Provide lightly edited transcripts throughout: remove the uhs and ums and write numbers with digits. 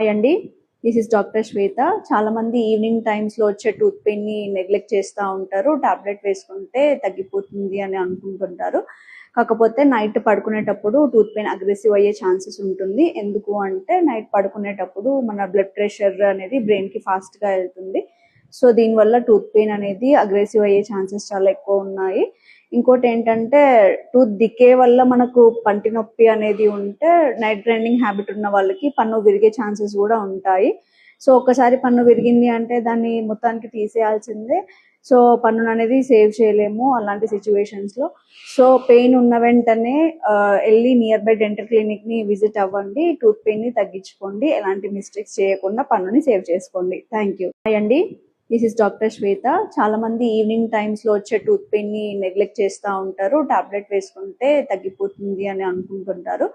Hi అండి. This is doctor శ్వేత. చాలా మంది ఈవినింగ్ టైమ్స్ లో వచ్చే టూత్ పెయిన్ ని నెగ్లెక్ట్ చేస్తూ ఉంటారు. టాబ్లెట్ వేసుకుంటే తగ్గిపోతుంది అని అనుకుంటుంటారు. కాకపోతే నైట్ పడుకునేటప్పుడు టూత్ పెయిన్ అగ్రెసివ్ అయ్యే ఛాన్సెస్ ఉంటుంది. ఎందుకు అంటే నైట్ పడుకునేటప్పుడు మన బ్లడ్ ప్రెషర్ అనేది బ్రెయిన్ కి ఫాస్ట్ గా వెళ్తుంది. సో దీనివల్ల టూత్ పెయిన్ అనేది అగ్రెసివ్ అయ్యే ఛాన్సెస్ చాలా ఎక్కువ ఉన్నాయి. ఇంకోటి ఏంటంటే టూత్ డికే వల్ల మనకు పంటి నొప్పి అనేది ఉంటే నైట్ గ్రైండింగ్ హ్యాబిట్ ఉన్న వాళ్ళకి పన్ను విరిగే ఛాన్సెస్ కూడా ఉంటాయి. సో ఒకసారి పన్ను విరిగింది అంటే దాన్ని మొత్తానికి తీసేయాల్సిందే. సో పన్నును అనేది సేవ్ చేయలేము అలాంటి సిచ్యువేషన్స్ లో. సో పెయిన్ ఉన్న వెంటనే వెళ్ళి నియర్ బై డెంటల్ క్లినిక్ ని విజిట్ అవ్వండి. టూత్ పెయిన్ ని తగ్గించుకోండి. ఎలాంటి మిస్టేక్స్ చేయకుండా పన్నుని సేవ్ చేసుకోండి. Thank you. హాయ్ అండి. దిస్ ఇస్ డాక్టర్ శ్వేత. చాలా మంది ఈవినింగ్ టైమ్స్ లో వచ్చే టూత్ పెయిన్ ని నెగ్లెక్ట్ చేస్తూ ఉంటారు. టాబ్లెట్ వేసుకుంటే తగ్గిపోతుంది అని అనుకుంటుంటారు.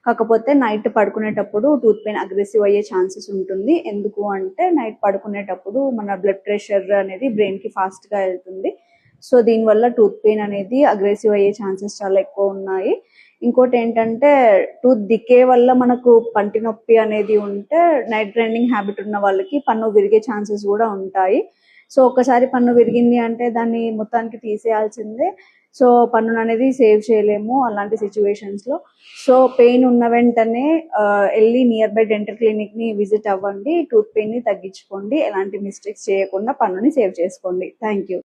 కాకపోతే నైట్ పడుకునేటప్పుడు టూత్ పెయిన్ అగ్రెసివ్ అయ్యే ఛాన్సెస్ ఉంటుంది. ఎందుకు అంటే నైట్ పడుకునేటప్పుడు మన బ్లడ్ ప్రెషర్ అనేది బ్రెయిన్ కి ఫాస్ట్ గా వెళ్తుంది. సో దీనివల్ల టూత్ పెయిన్ అనేది అగ్రెసివ్ అయ్యే ఛాన్సెస్ చాలా ఎక్కువ ఉన్నాయి. ఇంకోటి ఏంటంటే టూత్ డికే వల్ల మనకు పంటి నొప్పి అనేది ఉంటే నైట్ గ్రైండింగ్ హ్యాబిట్ ఉన్న వాళ్ళకి పన్ను విరిగే ఛాన్సెస్ కూడా ఉంటాయి. సో ఒకసారి పన్ను విరిగింది అంటే దాన్ని మొత్తానికి తీసేయాల్సిందే. సో పన్నును అనేది సేవ్ చేయలేము అలాంటి సిచ్యువేషన్స్ లో. సో పెయిన్ ఉన్న వెంటనే వెళ్ళి నియర్ బై డెంటల్ క్లినిక్ ని విజిట్ అవ్వండి. టూత్ పెయిన్ ని తగ్గించుకోండి. ఎలాంటి మిస్టేక్స్ చేయకుండా పన్నుని సేవ్ చేసుకోండి. Thank you.